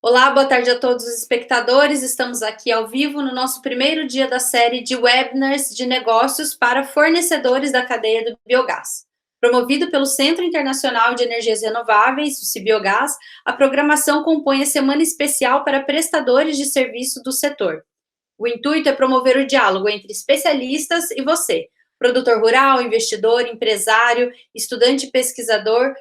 Olá, boa tarde a todos os espectadores. Estamos aqui ao vivo no nosso primeiro dia da série de webinars de negócios para fornecedores da cadeia do biogás. Promovido pelo Centro Internacional de Energias Renováveis, o CIBiogás, a programação compõe a semana especial para prestadores de serviço do setor. O intuito é promover o diálogo entre especialistas e você, produtor rural, investidor, empresário, estudante pesquisador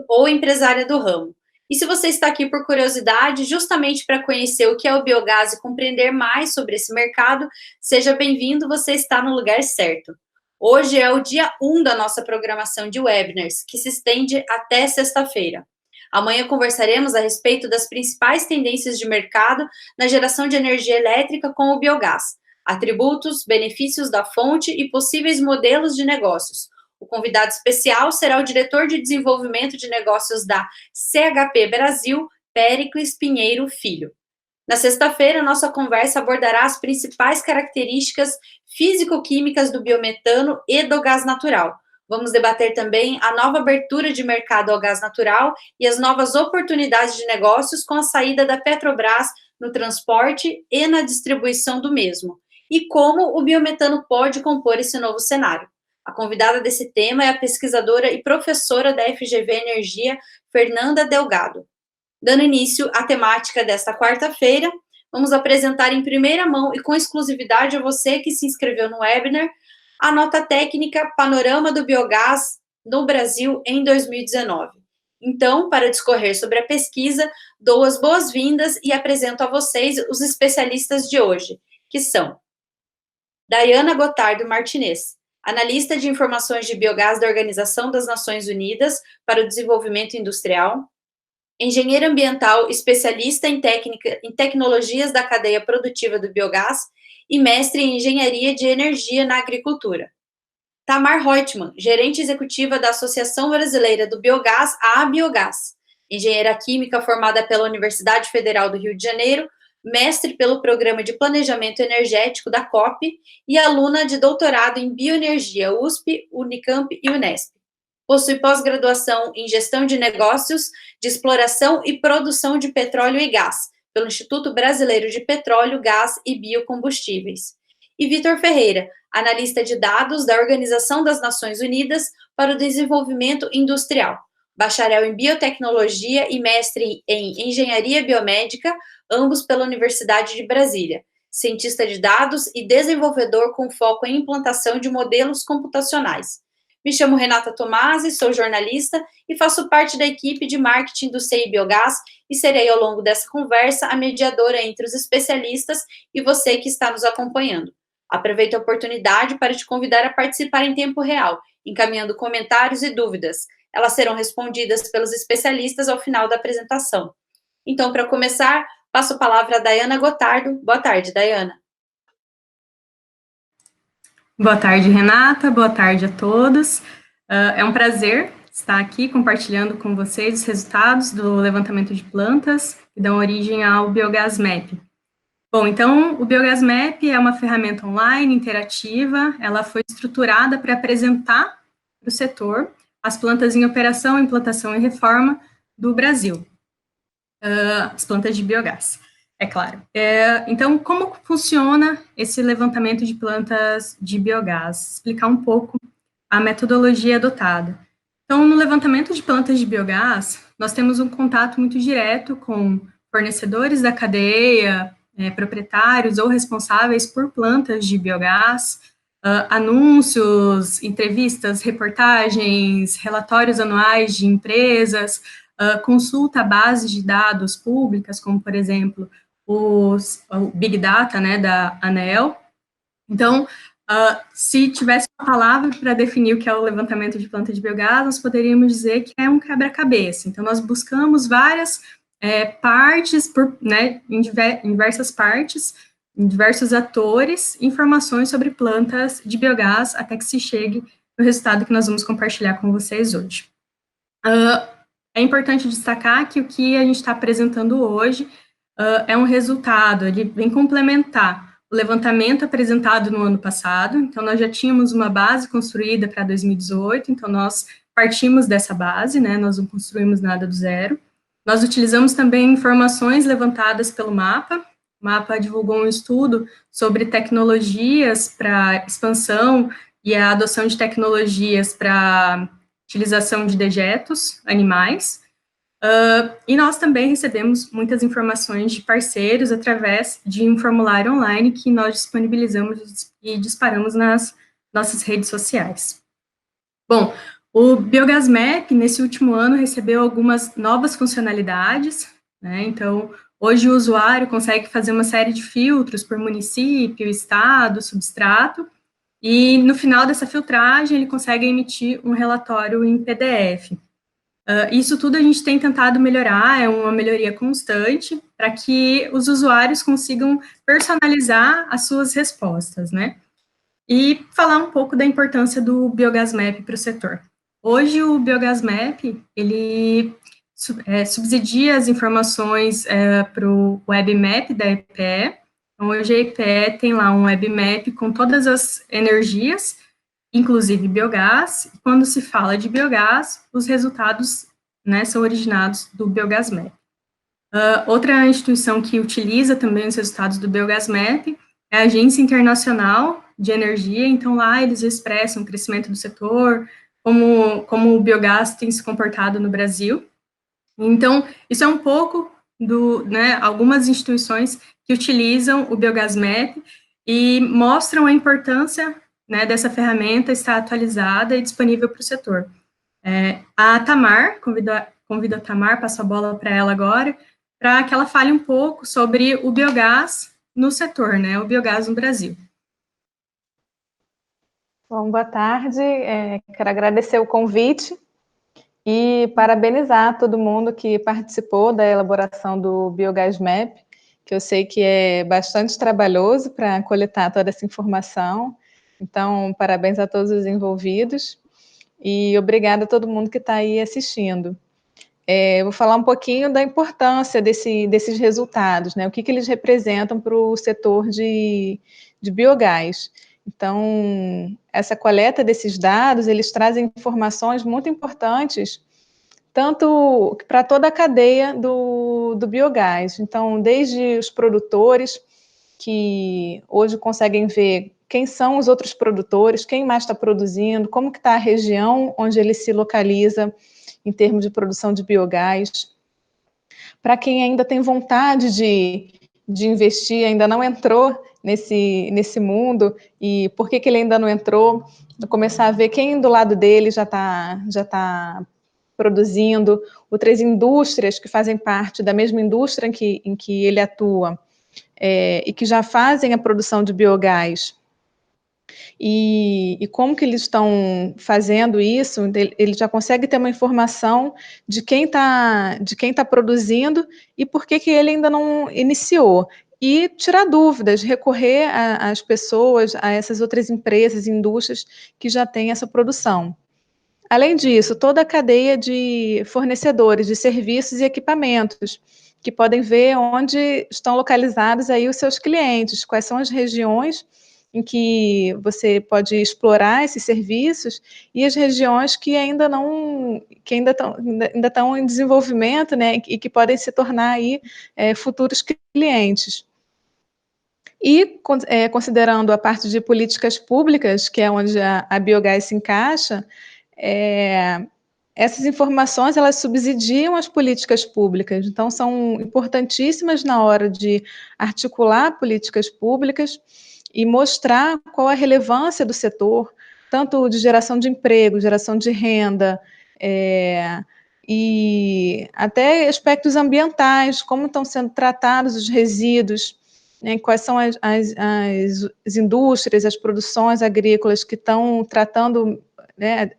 ou empresária do ramo. E se você está aqui por curiosidade, justamente para conhecer o que é o biogás e compreender mais sobre esse mercado, seja bem-vindo, você está no lugar certo. Hoje é o dia 1 da nossa programação de webinars, que se estende até sexta-feira. Amanhã conversaremos a respeito das principais tendências de mercado na geração de energia elétrica com o biogás, atributos, benefícios da fonte e possíveis modelos de negócios. O convidado especial será o diretor de desenvolvimento de negócios da CHP Brasil, Péricles Pinheiro Filho. Na sexta-feira, nossa conversa abordará as principais características físico-químicas do biometano e do gás natural. Vamos debater também a nova abertura de mercado ao gás natural e as novas oportunidades de negócios com a saída da Petrobras no transporte e na distribuição do mesmo, e como o biometano pode compor esse novo cenário. A convidada desse tema é a pesquisadora e professora da FGV Energia, Fernanda Delgado. Dando início à temática desta quarta-feira, vamos apresentar em primeira mão e com exclusividade a você que se inscreveu no webinar, a nota técnica Panorama do Biogás no Brasil em 2019. Então, para discorrer sobre a pesquisa, dou as boas-vindas e apresento a vocês os especialistas de hoje, que são Dayana Gotardo Martinez, analista de informações de biogás da Organização das Nações Unidas para o Desenvolvimento Industrial, engenheira ambiental, especialista em tecnologias da cadeia produtiva do biogás e mestre em engenharia de energia na agricultura. Tamar Reutemann, gerente executiva da Associação Brasileira do Biogás, a Biogás, engenheira química formada pela Universidade Federal do Rio de Janeiro, mestre pelo Programa de Planejamento Energético da COP e aluna de doutorado em bioenergia USP, Unicamp e Unesp. Possui pós-graduação em Gestão de Negócios, de Exploração e Produção de Petróleo e Gás, pelo Instituto Brasileiro de Petróleo, Gás e Biocombustíveis. E Vitor Ferreira, analista de dados da Organização das Nações Unidas para o Desenvolvimento Industrial, bacharel em Biotecnologia e mestre em Engenharia Biomédica, ambos pela Universidade de Brasília, cientista de dados e desenvolvedor com foco em implantação de modelos computacionais. Me chamo Renata Tomasi, sou jornalista e faço parte da equipe de marketing do CI Biogás e serei ao longo dessa conversa a mediadora entre os especialistas e você que está nos acompanhando. Aproveito a oportunidade para te convidar a participar em tempo real, encaminhando comentários e dúvidas. Elas serão respondidas pelos especialistas ao final da apresentação. Então, para começar, passo a palavra a Dayana Gotardo. Boa tarde, Dayana. Boa tarde, Renata. Boa tarde a todos. É um prazer estar aqui compartilhando com vocês os resultados do levantamento de plantas que dão origem ao Biogás Map. Bom, então, o Biogás Map é uma ferramenta online, interativa, ela foi estruturada para apresentar para o setor as plantas em operação, implantação e reforma do Brasil, as plantas de biogás, é claro. Então, como funciona esse levantamento de plantas de biogás? Explicar um pouco a metodologia adotada. Então, no levantamento de plantas de biogás, nós temos um contato muito direto com fornecedores da cadeia, proprietários ou responsáveis por plantas de biogás, anúncios, entrevistas, reportagens, relatórios anuais de empresas, consulta a bases de dados públicas, como, por exemplo, o Big Data, né, da ANEEL. Então, se tivesse uma palavra para definir o que é o levantamento de planta de biogás, nós poderíamos dizer que é um quebra-cabeça. Então, nós buscamos várias partes, em diversas partes, em diversos atores, informações sobre plantas de biogás, até que se chegue no resultado que nós vamos compartilhar com vocês hoje. É importante destacar que o que a gente está apresentando hoje é um resultado, ele vem complementar o levantamento apresentado no ano passado. Então, nós já tínhamos uma base construída para 2018, então nós partimos dessa base, né, nós não construímos nada do zero. Nós utilizamos também informações levantadas pelo MAPA. O MAPA divulgou um estudo sobre tecnologias para expansão e a adoção de tecnologias para utilização de dejetos animais. E nós também recebemos muitas informações de parceiros através de um formulário online que nós disponibilizamos e disparamos nas nossas redes sociais. Bom, o Biogas Map, nesse último ano, recebeu algumas novas funcionalidades, né? Então, hoje o usuário consegue fazer uma série de filtros por município, estado, substrato, e no final dessa filtragem ele consegue emitir um relatório em PDF. Isso tudo a gente tem tentado melhorar, é uma melhoria constante, para que os usuários consigam personalizar as suas respostas, né? E falar um pouco da importância do Biogas Map para o setor. Hoje, o Biogas Map, ele subsidia as informações para o WebMap da EPE. Então, hoje a EPE tem lá um WebMap com todas as energias, inclusive biogás. E quando se fala de biogás, os resultados, né, são originados do Biogas Map. Outra instituição que utiliza também os resultados do Biogas Map é a Agência Internacional de Energia. Então, lá eles expressam o crescimento do setor, como o biogás tem se comportado no Brasil. Então, isso é um pouco né, algumas instituições que utilizam o Biogas Map e mostram a importância, né, dessa ferramenta estar atualizada e disponível para o setor. A Tamar, convido a Tamar, passo a bola para ela agora, para que ela fale um pouco sobre o biogás no setor, né, o biogás no Brasil. Bom, boa tarde, quero agradecer o convite e parabenizar todo mundo que participou da elaboração do Biogas Map, que eu sei que é bastante trabalhoso para coletar toda essa informação, então parabéns a todos os envolvidos e obrigada a todo mundo que está aí assistindo. Eu vou falar um pouquinho da importância desses resultados, né? O que eles representam para o setor de biogás. Então, essa coleta desses dados, eles trazem informações muito importantes, tanto para toda a cadeia do biogás. Então, desde os produtores, que hoje conseguem ver quem são os outros produtores, quem mais está produzindo, como que está a região onde ele se localiza em termos de produção de biogás. Para quem ainda tem vontade de investir, ainda não entrou nesse mundo, e por que ele ainda não entrou, começar a ver quem do lado dele já tá produzindo, outras indústrias que fazem parte da mesma indústria em que ele atua, e que já fazem a produção de biogás. E como que eles estão fazendo isso, ele já consegue ter uma informação de quem tá produzindo e por que ele ainda não iniciou. E tirar dúvidas, recorrer às pessoas, a essas outras empresas, indústrias que já têm essa produção. Além disso, toda a cadeia de fornecedores de serviços e equipamentos, que podem ver onde estão localizados aí os seus clientes, quais são as regiões em que você pode explorar esses serviços e as regiões que ainda estão em desenvolvimento, né, e que podem se tornar aí futuros clientes. E considerando a parte de políticas públicas, que é onde a biogás se encaixa, essas informações elas subsidiam as políticas públicas, então são importantíssimas na hora de articular políticas públicas e mostrar qual a relevância do setor, tanto de geração de emprego, geração de renda, e até aspectos ambientais, como estão sendo tratados os resíduos, né, quais são as indústrias, as produções agrícolas que estão tratando, né,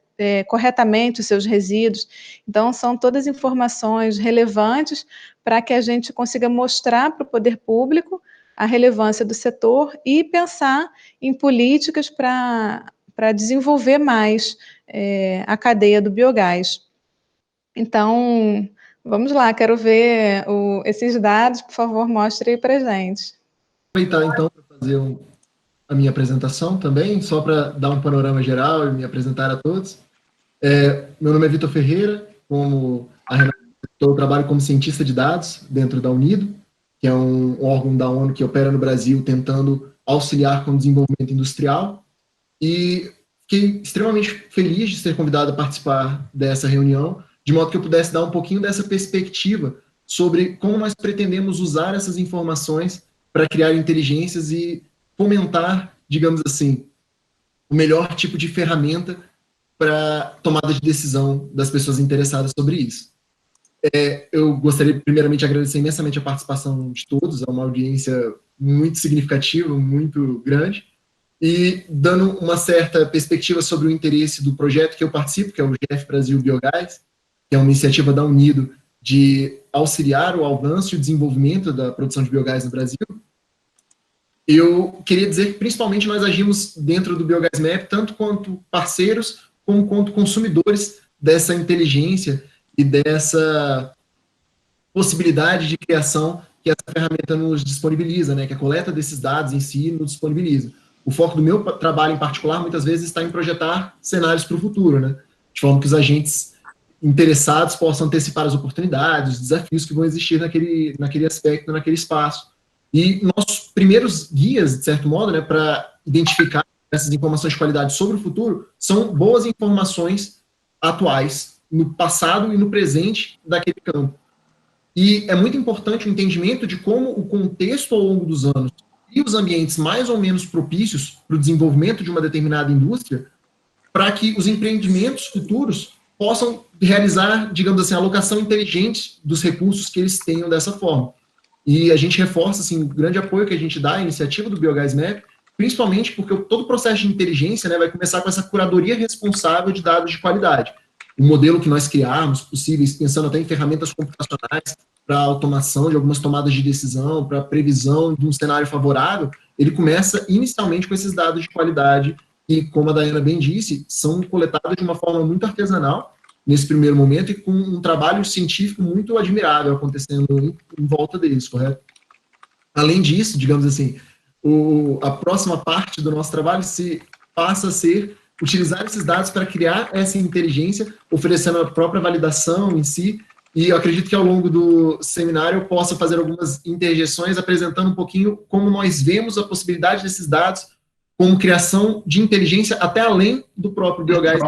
corretamente os seus resíduos. Então, são todas informações relevantes para que a gente consiga mostrar para o poder público a relevância do setor e pensar em políticas para desenvolver mais a cadeia do biogás. Então, vamos lá, quero ver esses dados, por favor, mostre aí para a gente. Vou aproveitar, então, para fazer a minha apresentação também, só para dar um panorama geral e me apresentar a todos. Meu nome é Vitor Ferreira, como a Renata Eu trabalho como cientista de dados dentro da UNIDO, que é um órgão da ONU que opera no Brasil tentando auxiliar com o desenvolvimento industrial. E fiquei extremamente feliz de ser convidado a participar dessa reunião, de modo que eu pudesse dar um pouquinho dessa perspectiva sobre como nós pretendemos usar essas informações para criar inteligências e fomentar, digamos assim, o melhor tipo de ferramenta para tomada de decisão das pessoas interessadas sobre isso. Eu gostaria, primeiramente, de agradecer imensamente a participação de todos, é uma audiência muito significativa, muito grande, e dando uma certa perspectiva sobre o interesse do projeto que eu participo, que é o GF Brasil Biogás, que é uma iniciativa da Unido de auxiliar o avanço e o desenvolvimento da produção de biogás no Brasil. Eu queria dizer que, principalmente, nós agimos dentro do Biogás Map, tanto quanto parceiros, como quanto consumidores dessa inteligência e dessa possibilidade de criação que essa ferramenta nos disponibiliza, né, que a coleta desses dados em si nos disponibiliza. O foco do meu trabalho em particular, muitas vezes, está em projetar cenários para o futuro, né, de forma que os agentes interessados possam antecipar as oportunidades, os desafios que vão existir naquele aspecto, naquele espaço. E nossos primeiros guias, de certo modo, né, para identificar essas informações de qualidade sobre o futuro, são boas informações atuais, no passado e no presente daquele campo. E é muito importante o entendimento de como o contexto ao longo dos anos e os ambientes mais ou menos propícios para o desenvolvimento de uma determinada indústria, para que os empreendimentos futuros possam realizar, digamos assim, a alocação inteligente dos recursos que eles tenham dessa forma. E a gente reforça assim, o grande apoio que a gente dá à iniciativa do Biogás Map, principalmente porque todo o processo de inteligência, né, vai começar com essa curadoria responsável de dados de qualidade. O modelo que nós criarmos, possíveis, pensando até em ferramentas computacionais para automação de algumas tomadas de decisão, para previsão de um cenário favorável, ele começa inicialmente com esses dados de qualidade que, como a Daiana bem disse, são coletados de uma forma muito artesanal, nesse primeiro momento, e com um trabalho científico muito admirável acontecendo em volta deles, correto? Além disso, digamos assim, a próxima parte do nosso trabalho passa a ser utilizar esses dados para criar essa inteligência, oferecendo a própria validação em si, e eu acredito que ao longo do seminário eu possa fazer algumas interjeções apresentando um pouquinho como nós vemos a possibilidade desses dados como criação de inteligência até além do próprio biogás.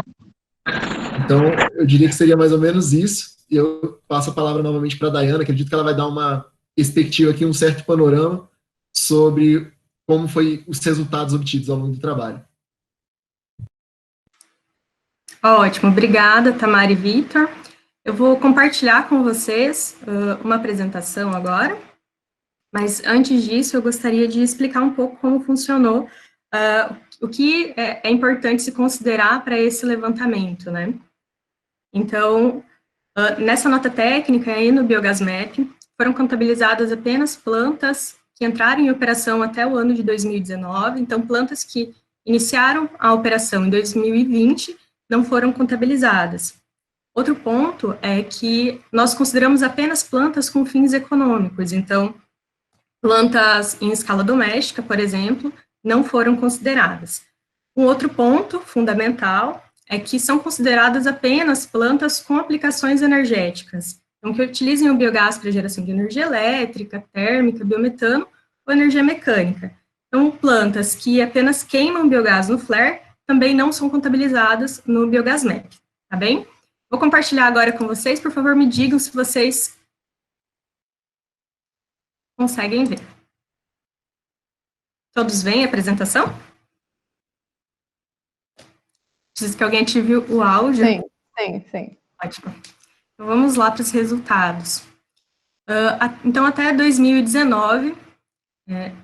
Então, eu diria que seria mais ou menos isso, e eu passo a palavra novamente para a Daiana, acredito que ela vai dar uma perspectiva aqui, um certo panorama sobre como foi os resultados obtidos ao longo do trabalho. Ótimo, obrigada, Tamara e Vitor. Eu vou compartilhar com vocês uma apresentação agora, mas antes disso eu gostaria de explicar um pouco como funcionou, o que é importante se considerar para esse levantamento, né? Então, nessa nota técnica aí no Biogás Map, foram contabilizadas apenas plantas que entraram em operação até o ano de 2019, então plantas que iniciaram a operação em 2020 não foram contabilizadas. Outro ponto é que nós consideramos apenas plantas com fins econômicos, então, plantas em escala doméstica, por exemplo, não foram consideradas. Um outro ponto fundamental é que são consideradas apenas plantas com aplicações energéticas, então, que utilizem o biogás para geração de energia elétrica, térmica, biometano ou energia mecânica. Então, plantas que apenas queimam biogás no flare também não são contabilizadas no Biogás Map, tá bem? Vou compartilhar agora com vocês, por favor, me digam se vocês conseguem ver. Todos veem a apresentação? Preciso que alguém ative o áudio. Sim. Ótimo. Então, vamos lá para os resultados. Então, até 2019,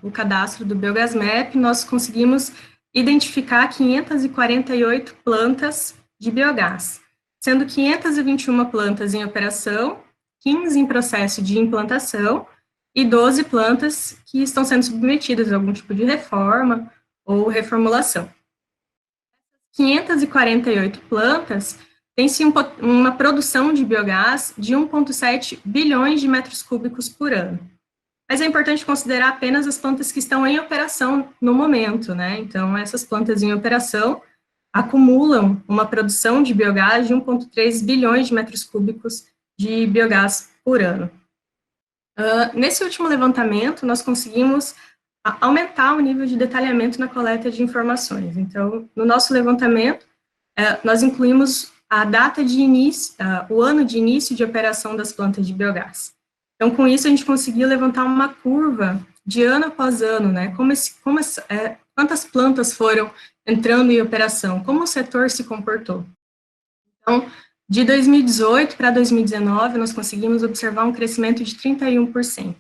o cadastro do Biogás Map, nós conseguimos identificar 548 plantas de biogás, sendo 521 plantas em operação, 15 em processo de implantação e 12 plantas que estão sendo submetidas a algum tipo de reforma ou reformulação. 548 plantas têm-se uma produção de biogás de 1,7 bilhões de metros cúbicos por ano. Mas é importante considerar apenas as plantas que estão em operação no momento, né? Então, essas plantas em operação acumulam uma produção de biogás de 1,3 bilhões de metros cúbicos de biogás por ano. Nesse último levantamento, nós conseguimos aumentar o nível de detalhamento na coleta de informações. Então, no nosso levantamento, nós incluímos a data de início, o ano de início de operação das plantas de biogás. Então, com isso, a gente conseguiu levantar uma curva de ano após ano, né? Quantas plantas foram entrando em operação, como o setor se comportou. Então, de 2018 para 2019, nós conseguimos observar um crescimento de 31%.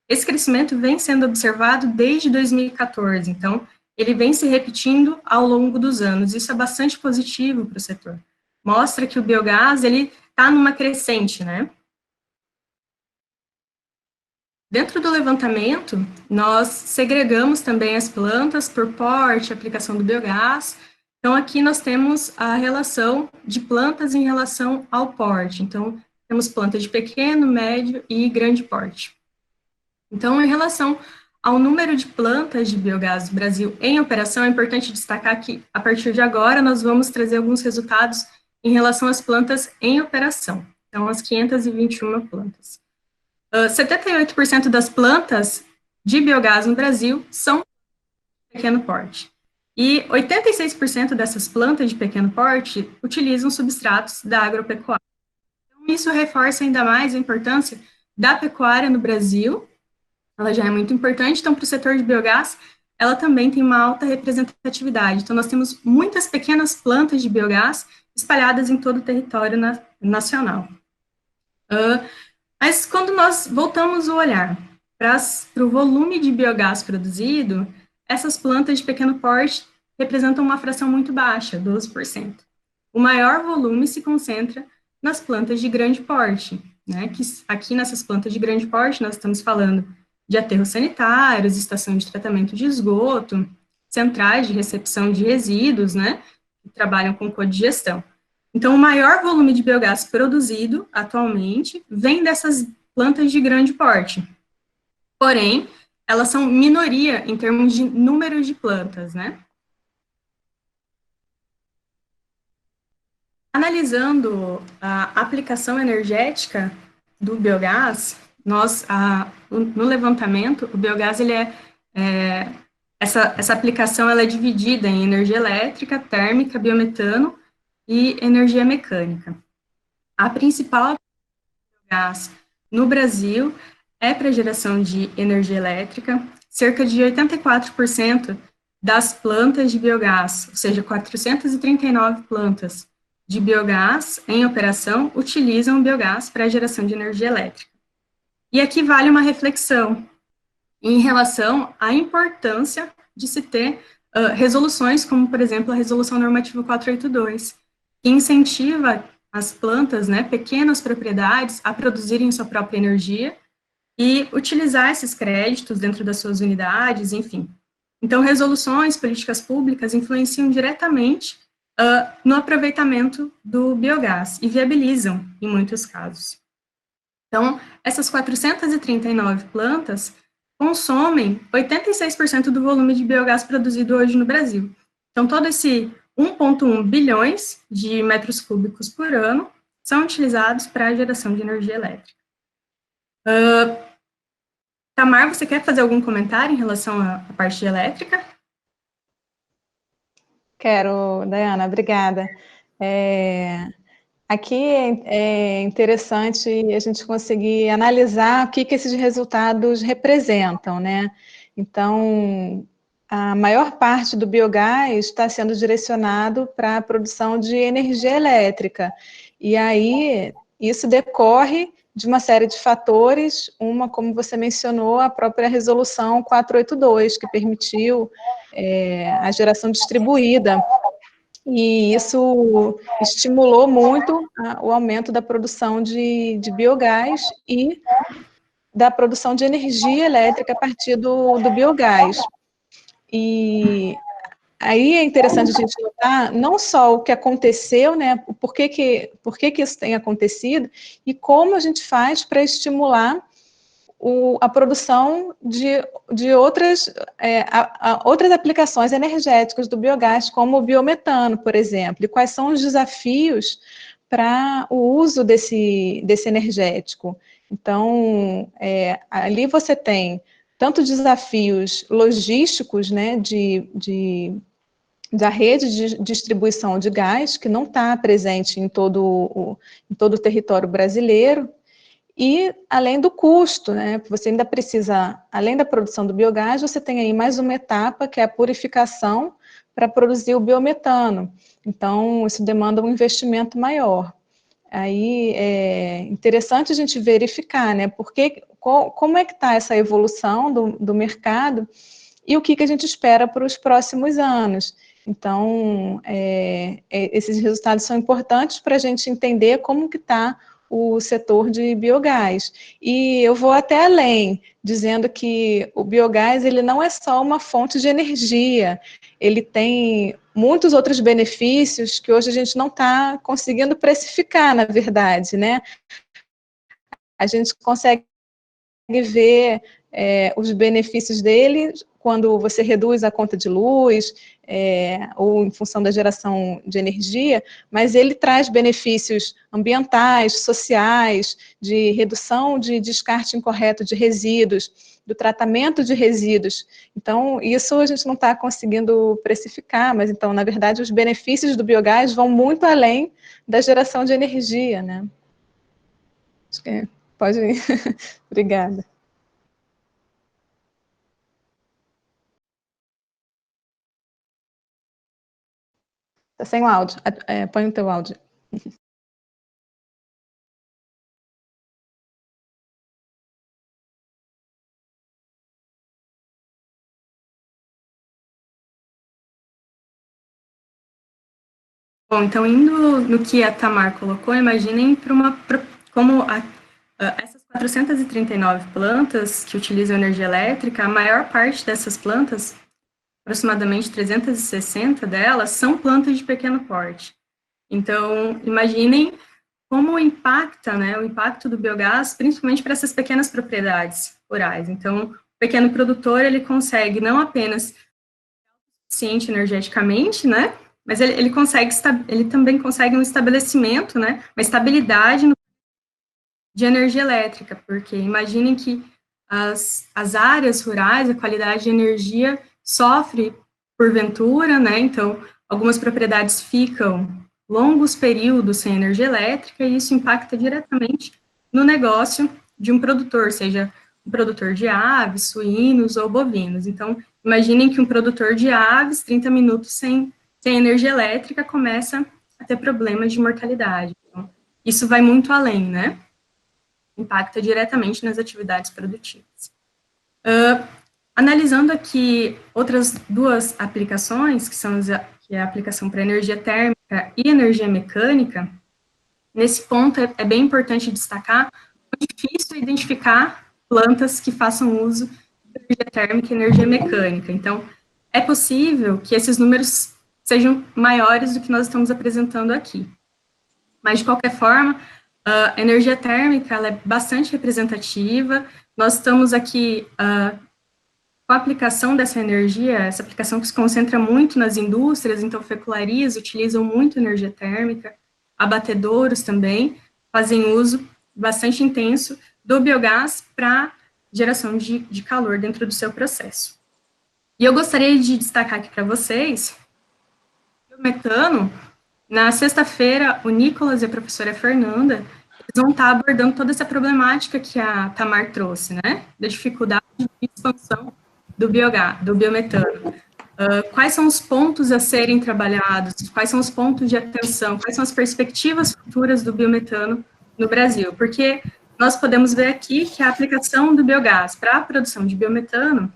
Esse crescimento vem sendo observado desde 2014, então, ele vem se repetindo ao longo dos anos. Isso é bastante positivo para o setor. Mostra que o biogás, ele está numa crescente, né? Dentro do levantamento, nós segregamos também as plantas por porte, aplicação do biogás. Então, aqui nós temos a relação de plantas em relação ao porte. Então, temos plantas de pequeno, médio e grande porte. Então, em relação ao número de plantas de biogás do Brasil em operação, é importante destacar que, a partir de agora, nós vamos trazer alguns resultados em relação às plantas em operação. Então, as 521 plantas. 78% das plantas de biogás no Brasil são de pequeno porte. E 86% dessas plantas de pequeno porte utilizam substratos da agropecuária. Então, isso reforça ainda mais a importância da pecuária no Brasil. Ela já é muito importante, então, para o setor de biogás, ela também tem uma alta representatividade. Então, nós temos muitas pequenas plantas de biogás espalhadas em todo o território nacional. Mas quando nós voltamos o olhar para o volume de biogás produzido, essas plantas de pequeno porte representam uma fração muito baixa, 12%. O maior volume se concentra nas plantas de grande porte, né? Que aqui nessas plantas de grande porte nós estamos falando de aterros sanitários, estação de tratamento de esgoto, centrais de recepção de resíduos, né? Que trabalham com codigestão. Então, o maior volume de biogás produzido, atualmente, vem dessas plantas de grande porte. Porém, elas são minoria em termos de número de plantas, né? Analisando a aplicação energética do biogás, no levantamento, o biogás, essa aplicação ela é dividida em energia elétrica, térmica, biometano, e energia mecânica. A principal biogás no Brasil é para geração de energia elétrica. Cerca de 84% das plantas de biogás, ou seja, 439 plantas de biogás em operação, utilizam biogás para geração de energia elétrica. E aqui vale uma reflexão em relação à importância de se ter resoluções, como, por exemplo, a Resolução Normativa 482, que incentiva as plantas, né, pequenas propriedades, a produzirem sua própria energia e utilizar esses créditos dentro das suas unidades, enfim. Então, resoluções, políticas públicas influenciam diretamente no aproveitamento do biogás e viabilizam, em muitos casos. Então, essas 439 plantas consomem 86% do volume de biogás produzido hoje no Brasil. Então, todo esse 1,1 bilhões de metros cúbicos por ano são utilizados para a geração de energia elétrica. Tamar, você quer fazer algum comentário em relação à parte elétrica? Quero, Dayana, obrigada. Aqui é interessante a gente conseguir analisar o que esses resultados representam, né? Então, a maior parte do biogás está sendo direcionado para a produção de energia elétrica. E aí, isso decorre de uma série de fatores, como você mencionou, a própria Resolução 482, que permitiu a geração distribuída. E isso estimulou muito o aumento da produção de biogás e da produção de energia elétrica a partir do biogás. E aí é interessante a gente notar não só o que aconteceu, né, por que isso tem acontecido, e como a gente faz para estimular a produção de outras aplicações energéticas do biogás, como o biometano, por exemplo, e quais são os desafios para o uso desse energético. Então, ali você tem tanto desafios logísticos, né, da rede de distribuição de gás, que não está presente em todo o território brasileiro, e além do custo, né, você ainda precisa, além da produção do biogás, você tem aí mais uma etapa, que é a purificação para produzir o biometano. Então, isso demanda um investimento maior. Aí é interessante a gente verificar, né, como é que está essa evolução do mercado e o que a gente espera para os próximos anos. Então, esses resultados são importantes para a gente entender como que está o setor de biogás. E eu vou até além, dizendo que o biogás ele não é só uma fonte de energia, ele tem muitos outros benefícios que hoje a gente não está conseguindo precificar, na verdade, né? A gente consegue ver os benefícios dele quando você reduz a conta de luz, ou em função da geração de energia, mas ele traz benefícios ambientais, sociais, de redução de descarte incorreto de resíduos, do tratamento de resíduos. Então, isso a gente não está conseguindo precificar, mas, então, na verdade, os benefícios do biogás vão muito além da geração de energia, né? Acho que pode ir. Obrigada. Está sem o áudio. Põe o teu áudio. Bom, então, indo no que a Tamar colocou, imaginem como essas 439 plantas que utilizam energia elétrica, a maior parte dessas plantas, aproximadamente 360 delas, são plantas de pequeno porte. Então, imaginem como impacta, né, o impacto do biogás, principalmente para essas pequenas propriedades rurais. Então, o pequeno produtor, ele consegue não apenas eficiente energeticamente, né, mas ele também consegue um estabelecimento, né, uma estabilidade de energia elétrica, porque imaginem que as áreas rurais, a qualidade de energia sofre porventura, né, então algumas propriedades ficam longos períodos sem energia elétrica e isso impacta diretamente no negócio de um produtor, seja um produtor de aves, suínos ou bovinos. Então, imaginem que um produtor de aves, 30 minutos sem energia elétrica, começa a ter problemas de mortalidade. Então, isso vai muito além, né? Impacta diretamente nas atividades produtivas. Analisando aqui outras duas aplicações, que é a aplicação para energia térmica e energia mecânica, nesse ponto é bem importante destacar que é difícil identificar plantas que façam uso de energia térmica e energia mecânica. Então, é possível que esses números sejam maiores do que nós estamos apresentando aqui. Mas, de qualquer forma, a energia térmica ela é bastante representativa. Nós estamos aqui com a aplicação dessa energia, essa aplicação que se concentra muito nas indústrias, então fecularias utilizam muito energia térmica, abatedouros também fazem uso bastante intenso do biogás para geração de calor dentro do seu processo. E eu gostaria de destacar aqui para vocês o metano. Na sexta-feira, o Nicolas e a professora Fernanda eles vão estar abordando toda essa problemática que a Tamar trouxe, né, da dificuldade de expansão do biometano. Quais são os pontos a serem trabalhados, quais são os pontos de atenção, quais são as perspectivas futuras do biometano no Brasil, porque nós podemos ver aqui que a aplicação do biogás para a produção de biometano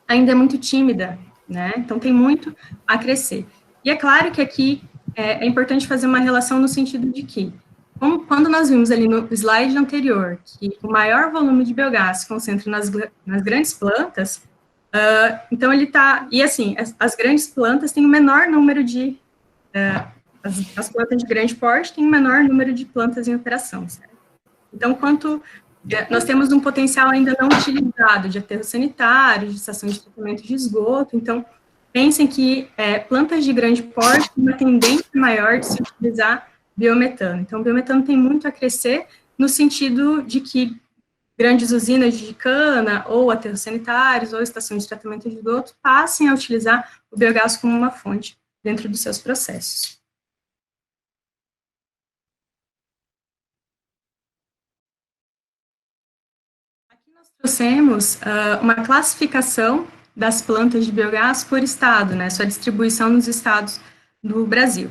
ainda é muito tímida, né, então tem muito a crescer. E é claro que aqui é importante fazer uma relação no sentido de que, quando nós vimos ali no slide anterior, que o maior volume de biogás se concentra nas grandes plantas, então ele está, e assim, as grandes plantas têm o menor número de, as plantas de grande porte têm o menor número de plantas em operação, certo? Então, nós temos um potencial ainda não utilizado de aterro sanitário, de estação de tratamento de esgoto, então, pensem que plantas de grande porte têm uma tendência maior de se utilizar biometano. Então, o biometano tem muito a crescer no sentido de que grandes usinas de cana, ou aterros sanitários, ou estações de tratamento de esgoto passem a utilizar o biogás como uma fonte dentro dos seus processos. Aqui nós trouxemos uma classificação das plantas de biogás por estado, né, sua distribuição nos estados do Brasil.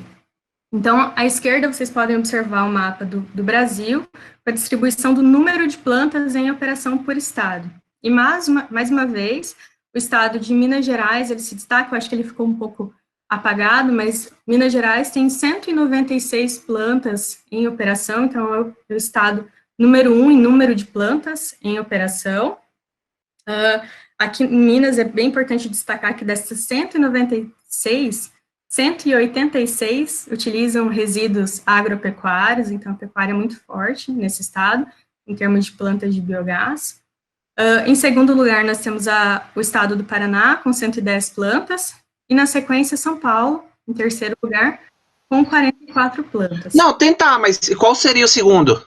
Então, à esquerda, vocês podem observar o mapa do Brasil, com a distribuição do número de plantas em operação por estado. E, mais uma vez, o estado de Minas Gerais, ele se destaca, eu acho que ele ficou um pouco apagado, mas Minas Gerais tem 196 plantas em operação, então é o estado número 1 em número de plantas em operação. Aqui em Minas, é bem importante destacar que dessas 196, 186 utilizam resíduos agropecuários, então a pecuária é muito forte nesse estado, em termos de plantas de biogás. Em segundo lugar, nós temos o estado do Paraná, com 110 plantas, e na sequência, São Paulo, em terceiro lugar, com 44 plantas. Não, tentar, mas qual seria o segundo?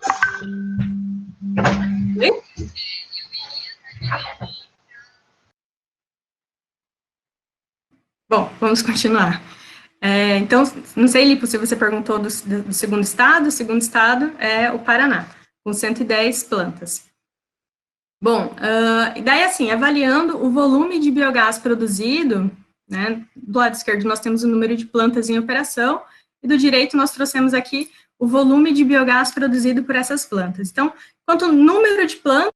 Bom, vamos continuar. Então, não sei, Lipo, se você perguntou do segundo estado, o segundo estado é o Paraná, com 110 plantas. Bom, e daí assim, avaliando o volume de biogás produzido, né, do lado esquerdo nós temos o número de plantas em operação, e do direito nós trouxemos aqui o volume de biogás produzido por essas plantas. Então, quanto ao número de plantas,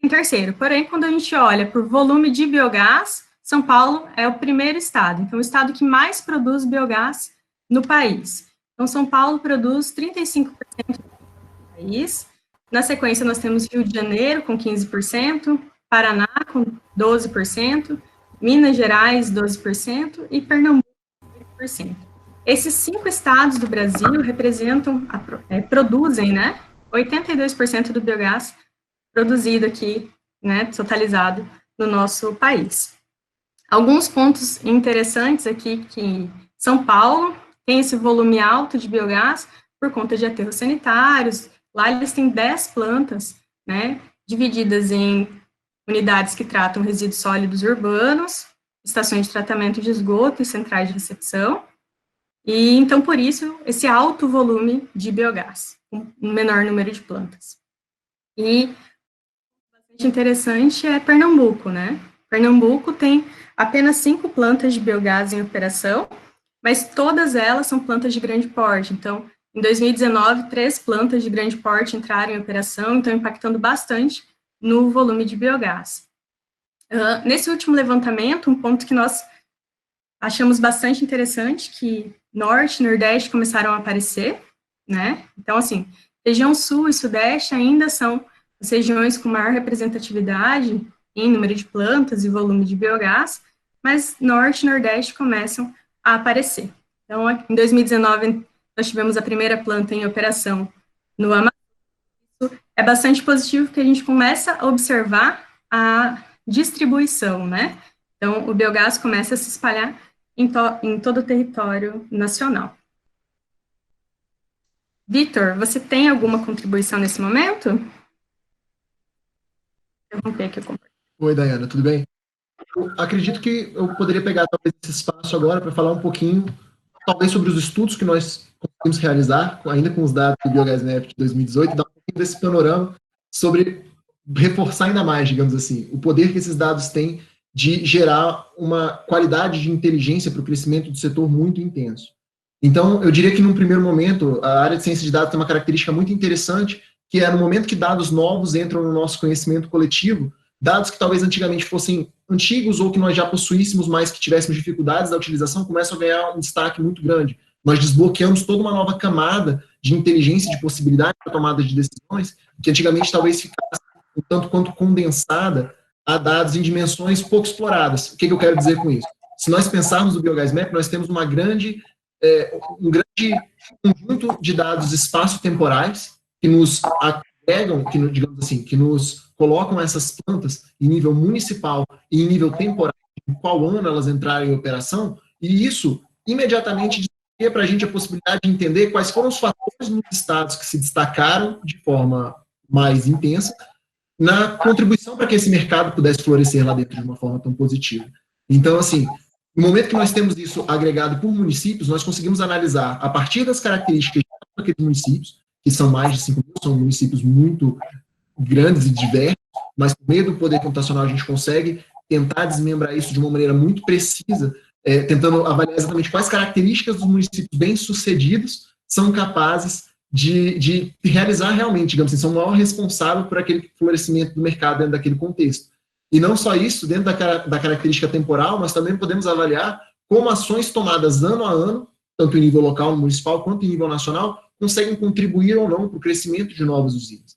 em terceiro, porém, quando a gente olha por volume de biogás, São Paulo é o primeiro estado, então o estado que mais produz biogás no país. Então, São Paulo produz 35% do país. Na sequência, nós temos Rio de Janeiro, com 15%, Paraná, com 12%, Minas Gerais, 12%, e Pernambuco, 8%. Esses 5 estados do Brasil produzem, né, 82% do biogás produzido aqui, né, totalizado no nosso país. Alguns pontos interessantes aqui, que São Paulo tem esse volume alto de biogás por conta de aterros sanitários. Lá eles têm 10 plantas, né, divididas em unidades que tratam resíduos sólidos urbanos, estações de tratamento de esgoto e centrais de recepção. E, então, por isso, esse alto volume de biogás, um menor número de plantas. E, bastante interessante é Pernambuco, né? Pernambuco tem apenas 5 plantas de biogás em operação, mas todas elas são plantas de grande porte. Então, em 2019, 3 plantas de grande porte entraram em operação, então impactando bastante no volume de biogás. Nesse último levantamento, um ponto que nós achamos bastante interessante, que Norte e Nordeste começaram a aparecer, né? Então, assim, região Sul e Sudeste ainda são as regiões com maior representatividade em número de plantas e volume de biogás, mas Norte e Nordeste começam a aparecer. Então, em 2019, nós tivemos a primeira planta em operação no Amazonas. Isso é bastante positivo, porque a gente começa a observar a distribuição, né? Então, o biogás começa a se espalhar em todo o território nacional. Vitor, você tem alguma contribuição nesse momento? Eu vou aqui o compartilhamento. Oi, Dayana, tudo bem? Eu acredito que eu poderia pegar talvez esse espaço agora para falar um pouquinho, talvez sobre os estudos que nós conseguimos realizar, ainda com os dados do BioGasMap de 2018, dar um pouquinho desse panorama sobre reforçar ainda mais, digamos assim, o poder que esses dados têm de gerar uma qualidade de inteligência para o crescimento do setor muito intenso. Então, eu diria que, num primeiro momento, a área de ciência de dados tem uma característica muito interessante, que é no momento que dados novos entram no nosso conhecimento coletivo, dados que talvez antigamente fossem antigos ou que nós já possuíssemos, mas que tivéssemos dificuldades da utilização, começam a ganhar um destaque muito grande. Nós desbloqueamos toda uma nova camada de inteligência, de possibilidade para tomada de decisões, que antigamente talvez ficasse um tanto quanto condensada a dados em dimensões pouco exploradas. O que eu quero dizer com isso? Se nós pensarmos no BioGasMap, nós temos um grande conjunto de dados espaço-temporais que nos agregam, que, digamos assim, que nos colocam essas plantas em nível municipal e em nível temporal, em qual ano elas entrarem em operação, e isso imediatamente para a gente a possibilidade de entender quais foram os fatores nos estados que se destacaram de forma mais intensa na contribuição para que esse mercado pudesse florescer lá dentro de uma forma tão positiva. Então, assim, no momento que nós temos isso agregado por municípios, nós conseguimos analisar, a partir das características daqueles municípios, que são mais de 5 mil, são municípios muito grandes e diversos, mas por meio do poder computacional a gente consegue tentar desmembrar isso de uma maneira muito precisa, tentando avaliar exatamente quais características dos municípios bem-sucedidos são capazes de realizar realmente, digamos assim, são o maior responsável por aquele florescimento do mercado dentro daquele contexto. E não só isso, dentro da característica temporal, nós também podemos avaliar como ações tomadas ano a ano, tanto em nível local, municipal, quanto em nível nacional, conseguem contribuir ou não para o crescimento de novas usinas.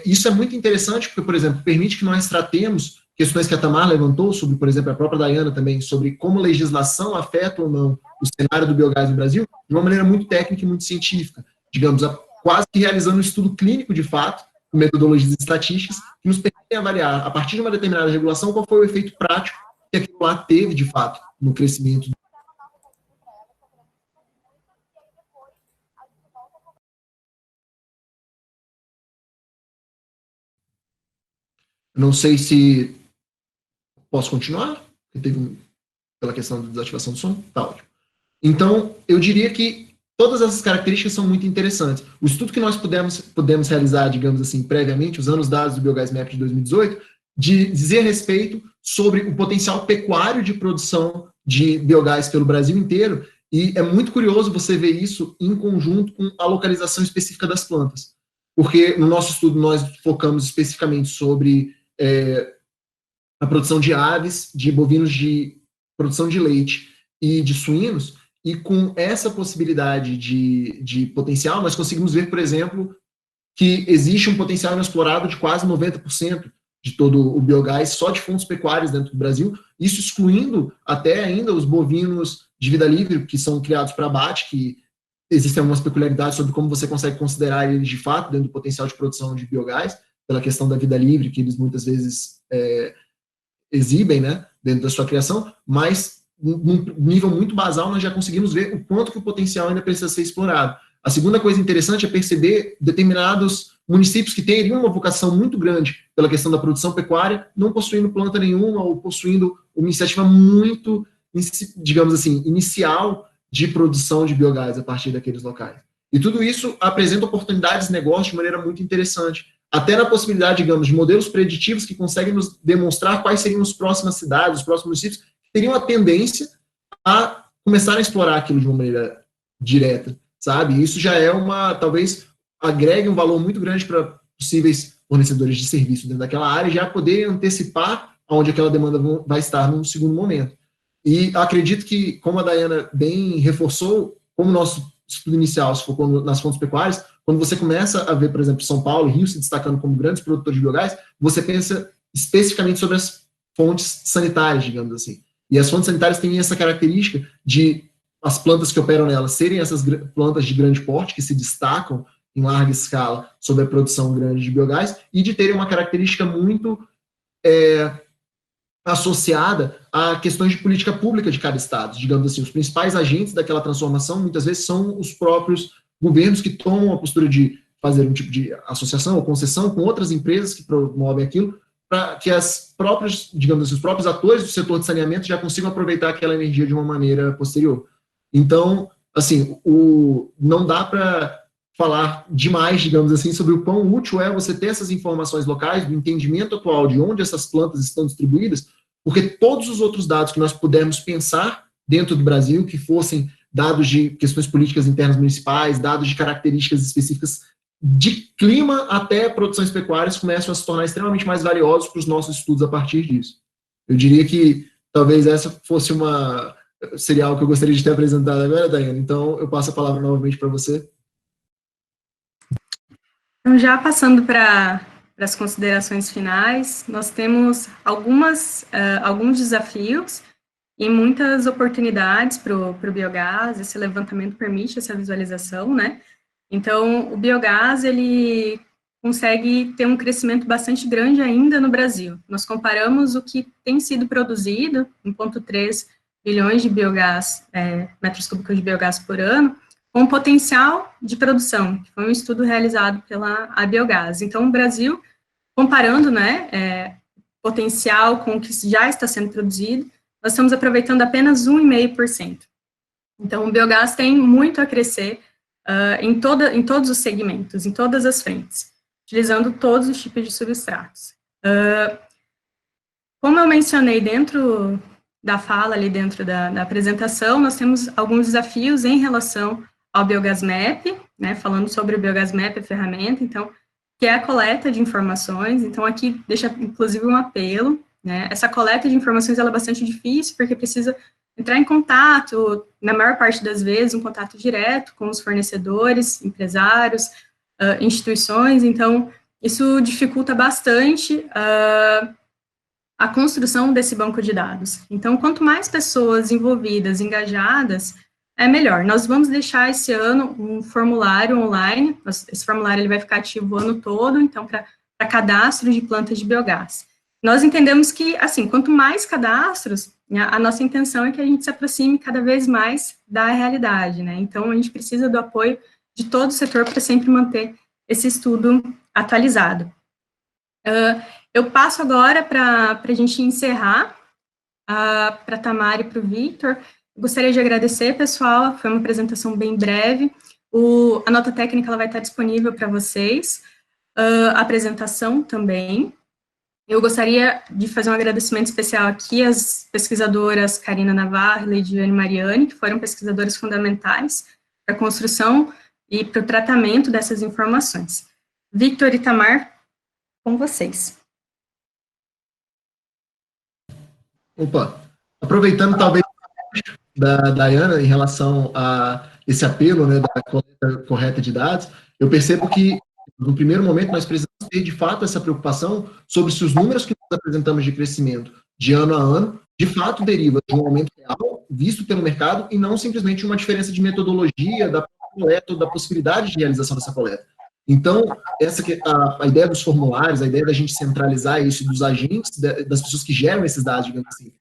Isso é muito interessante, porque, por exemplo, permite que nós tratemos questões que a Tamar levantou, sobre, por exemplo, a própria Dayana também, sobre como a legislação afeta ou não o cenário do biogás no Brasil, de uma maneira muito técnica e muito científica, digamos, quase que realizando um estudo clínico de fato, com metodologias estatísticas, que nos permitem avaliar, a partir de uma determinada regulação, qual foi o efeito prático que aquilo lá teve, de fato, no crescimento. Não sei se posso continuar, pela questão da desativação do som, tá ótimo. Então, eu diria que todas essas características são muito interessantes. O estudo que nós pudemos realizar, digamos assim, previamente, usando os dados do Biogás Map de 2018, de dizer a respeito sobre o potencial pecuário de produção de biogás pelo Brasil inteiro, e é muito curioso você ver isso em conjunto com a localização específica das plantas. Porque no nosso estudo nós focamos especificamente sobre a produção de aves, de bovinos, de produção de leite e de suínos, e com essa possibilidade de potencial, nós conseguimos ver, por exemplo, que existe um potencial inexplorado de quase 90% de todo o biogás só de fundos pecuários dentro do Brasil, isso excluindo até ainda os bovinos de vida livre, que são criados para abate, que existem algumas peculiaridades sobre como você consegue considerar eles de fato dentro do potencial de produção de biogás, pela questão da vida livre, que eles muitas vezes exibem, né, dentro da sua criação, mas num nível muito basal nós já conseguimos ver o quanto que o potencial ainda precisa ser explorado. A segunda coisa interessante é perceber determinados municípios que teriam uma vocação muito grande pela questão da produção pecuária, não possuindo planta nenhuma ou possuindo uma iniciativa muito, digamos assim, inicial de produção de biogás a partir daqueles locais. E tudo isso apresenta oportunidades de negócio de maneira muito interessante, até na possibilidade, digamos, de modelos preditivos que conseguem nos demonstrar quais seriam as próximas cidades, os próximos municípios, que teriam a tendência a começar a explorar aquilo de uma maneira direta, sabe? Isso já é talvez agregue um valor muito grande para possíveis fornecedores de serviço dentro daquela área, já poder antecipar onde aquela demanda vai estar num segundo momento. E acredito que, como a Dayana bem reforçou, como o nosso estudo inicial se focou nas fontes pecuárias, quando você começa a ver, por exemplo, São Paulo e Rio se destacando como grandes produtores de biogás, você pensa especificamente sobre as fontes sanitárias, digamos assim. E as fontes sanitárias têm essa característica de as plantas que operam nelas serem essas plantas de grande porte, que se destacam em larga escala sobre a produção grande de biogás, e de terem uma característica muito associada a questões de política pública de cada estado. Digamos assim, os principais agentes daquela transformação, muitas vezes, são os próprios governos que tomam a postura de fazer um tipo de associação ou concessão com outras empresas que promovem aquilo, para que as próprias, digamos assim, os próprios atores do setor de saneamento já consigam aproveitar aquela energia de uma maneira posterior. Então, assim, não dá para falar demais, digamos assim, sobre o quão útil é você ter essas informações locais, do entendimento atual de onde essas plantas estão distribuídas, porque todos os outros dados que nós pudermos pensar dentro do Brasil, que fossem dados de questões políticas internas municipais, dados de características específicas de clima até produções pecuárias, começam a se tornar extremamente mais valiosos para os nossos estudos a partir disso. Eu diria que talvez essa seria algo que eu gostaria de ter apresentado agora, Dayana. Então, eu passo a palavra novamente para você. Então, já passando para as considerações finais, nós temos alguns desafios e muitas oportunidades para o biogás. Esse levantamento permite essa visualização, né? Então, o biogás, ele consegue ter um crescimento bastante grande ainda no Brasil. Nós comparamos o que tem sido produzido, em ponto 3 bilhões de biogás, metros cúbicos de biogás por ano, com potencial de produção, que foi um estudo realizado pela Abiogás. Então, o Brasil, comparando, né, potencial com o que já está sendo produzido, nós estamos aproveitando apenas 1,5%. Então, o biogás tem muito a crescer em todos os segmentos, em todas as frentes, utilizando todos os tipos de substratos. Como eu mencionei dentro da fala, ali dentro da apresentação, nós temos alguns desafios em relação ao Biogás Map, né, falando sobre o Biogás Map, a ferramenta, então, que é a coleta de informações. Então, aqui deixa, inclusive, um apelo, né, essa coleta de informações ela é bastante difícil, porque precisa entrar em contato, na maior parte das vezes, um contato direto com os fornecedores, empresários, instituições, então, isso dificulta bastante a construção desse banco de dados. Então, quanto mais pessoas envolvidas, engajadas, é melhor. Nós vamos deixar esse ano um formulário online, esse formulário ele vai ficar ativo o ano todo, então, para cadastro de plantas de biogás. Nós entendemos que, assim, quanto mais cadastros, a nossa intenção é que a gente se aproxime cada vez mais da realidade, né? Então, a gente precisa do apoio de todo o setor para sempre manter esse estudo atualizado. Eu passo agora para a gente encerrar, para a Tamara e para o Victor. Gostaria de agradecer, pessoal, foi uma apresentação bem breve. A nota técnica ela vai estar disponível para vocês, a apresentação também. Eu gostaria de fazer um agradecimento especial aqui às pesquisadoras Karina Navarro e Lidiane Mariani, que foram pesquisadoras fundamentais para a construção e para o tratamento dessas informações. Victor e Tamar, com vocês. Opa, aproveitando talvez da Dayana em relação a esse apelo, né, da coleta correta de dados, eu percebo que, no primeiro momento, nós precisamos ter, de fato, essa preocupação sobre se os números que nós apresentamos de crescimento de ano a ano, de fato, deriva de um aumento real visto pelo mercado e não simplesmente uma diferença de metodologia da coleta ou da possibilidade de realização dessa coleta. Então, a ideia dos formulários, a ideia da gente centralizar isso, dos agentes, das pessoas que geram esses dados, digamos assim,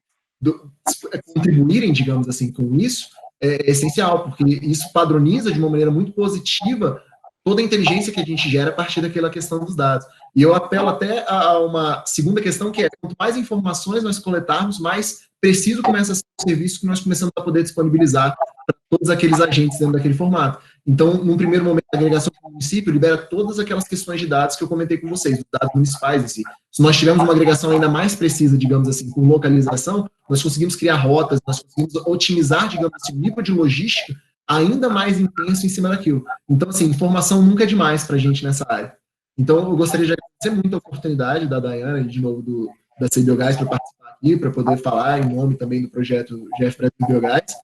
contribuírem, digamos assim, com isso, é essencial, porque isso padroniza de uma maneira muito positiva toda a inteligência que a gente gera a partir daquela questão dos dados. E eu apelo até a uma segunda questão, que é, quanto mais informações nós coletarmos, mais preciso começa a ser o serviço que nós começamos a poder disponibilizar para todos aqueles agentes dentro daquele formato. Então, num primeiro momento, a agregação do município libera todas aquelas questões de dados que eu comentei com vocês, os dados municipais em si. Se nós tivermos uma agregação ainda mais precisa, digamos assim, com localização, nós conseguimos criar rotas, nós conseguimos otimizar, digamos assim, o nível de logística ainda mais intenso em cima daquilo. Então, assim, informação nunca é demais para a gente nessa área. Então, eu gostaria de agradecer muito a oportunidade da Dayana e, de novo, da CBiogás para participar aqui, para poder falar em nome também do projeto GF Brasil Biogás.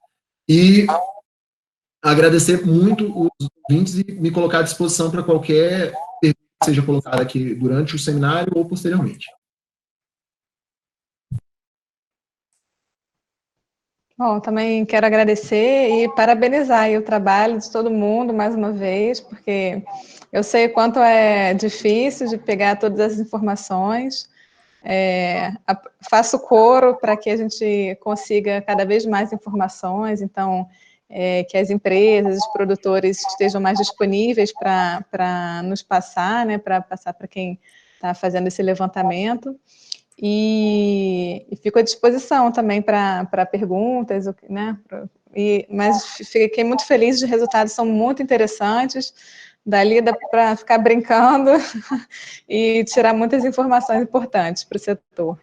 E agradecer muito os ouvintes e me colocar à disposição para qualquer pergunta que seja colocada aqui durante o seminário ou posteriormente. Bom, também quero agradecer e parabenizar aí o trabalho de todo mundo, mais uma vez, porque eu sei o quanto é difícil de pegar todas as informações. Faço coro para que a gente consiga cada vez mais informações, então, que as empresas, os produtores estejam mais disponíveis para nos passar, né, para passar para quem está fazendo esse levantamento. E fico à disposição também para perguntas, né? Mas fiquei muito feliz, os resultados são muito interessantes, dali dá para ficar brincando e tirar muitas informações importantes para o setor.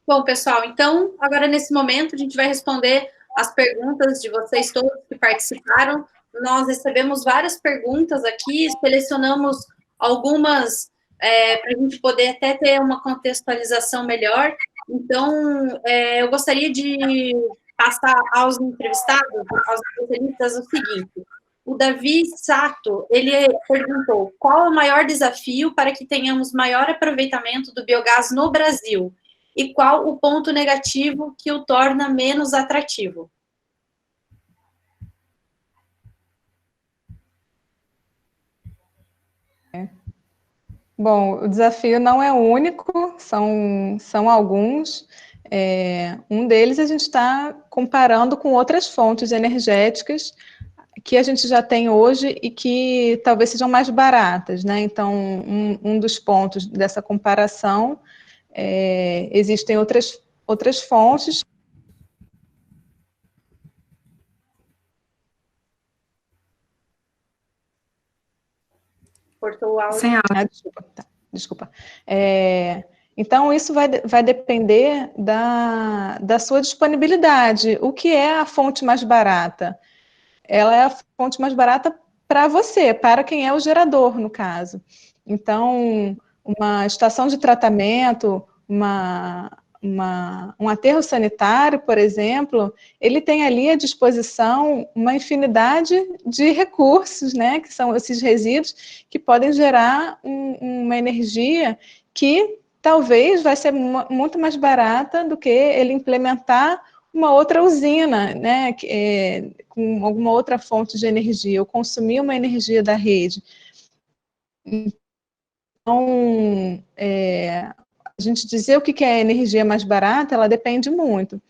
Bom, pessoal, então, agora nesse momento a gente vai responder as perguntas de vocês todos que participaram. Nós recebemos várias perguntas aqui, selecionamos algumas para a gente poder até ter uma contextualização melhor. Então, eu gostaria de passar aos entrevistados, aos especialistas, o seguinte. O Davi Sato, ele perguntou, qual é o maior desafio para que tenhamos maior aproveitamento do biogás no Brasil? E qual o ponto negativo que o torna menos atrativo? Bom, o desafio não é único, são alguns. Um deles a gente está comparando com outras fontes energéticas que a gente já tem hoje e que talvez sejam mais baratas, né? Então, um dos pontos dessa comparação existem outras fontes. Cortou o áudio. Sem áudio. Desculpa. Então, isso vai depender da sua disponibilidade. O que é a fonte mais barata? Ela é a fonte mais barata para você, para quem é o gerador, no caso. Então, uma estação de tratamento, um aterro sanitário, por exemplo, ele tem ali à disposição uma infinidade de recursos, né, que são esses resíduos que podem gerar uma energia que talvez vai ser muito mais barata do que ele implementar uma outra usina, né, com alguma outra fonte de energia, ou consumir uma energia da rede. Então, a gente dizer o que é energia mais barata, ela depende muito.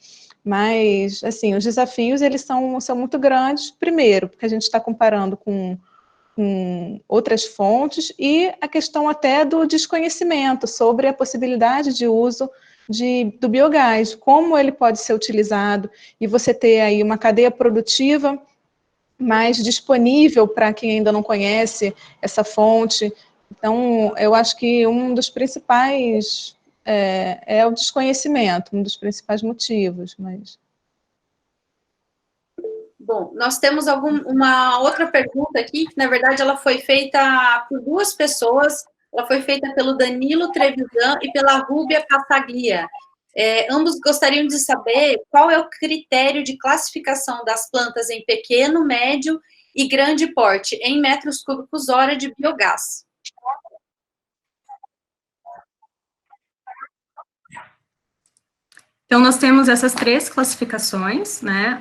Mas, assim, os desafios, eles são muito grandes, primeiro, porque a gente está comparando com outras fontes, e a questão até do desconhecimento sobre a possibilidade de uso do biogás, como ele pode ser utilizado, e você ter aí uma cadeia produtiva mais disponível para quem ainda não conhece essa fonte. Então, eu acho que um dos principais é o desconhecimento, um dos principais motivos, mas... Bom, nós temos uma outra pergunta aqui, que na verdade ela foi feita por duas pessoas, ela foi feita pelo Danilo Trevisan e pela Rúbia Passaglia. Ambos gostariam de saber qual é o critério de classificação das plantas em pequeno, médio e grande porte, em metros cúbicos hora de biogás. Então, nós temos essas 3 classificações, né?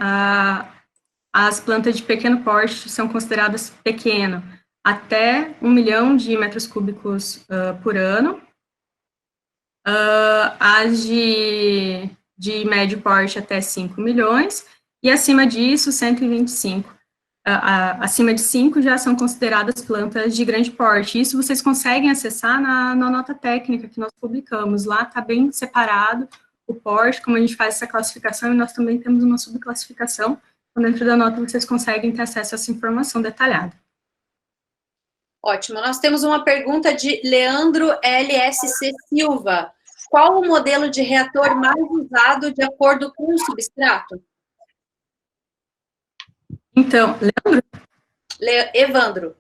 As plantas de pequeno porte são consideradas pequeno, até 1 milhão de metros cúbicos por ano. As de médio porte até 5 milhões, e acima disso, 125. Acima de 5 já são consideradas plantas de grande porte. Isso vocês conseguem acessar na nota técnica que nós publicamos. Lá está bem separado o porte, como a gente faz essa classificação, e nós também temos uma subclassificação. Então, dentro da nota, vocês conseguem ter acesso a essa informação detalhada. Ótimo. Nós temos uma pergunta de Leandro LSC Silva. Qual o modelo de reator mais usado de acordo com o substrato? Então, Evandro,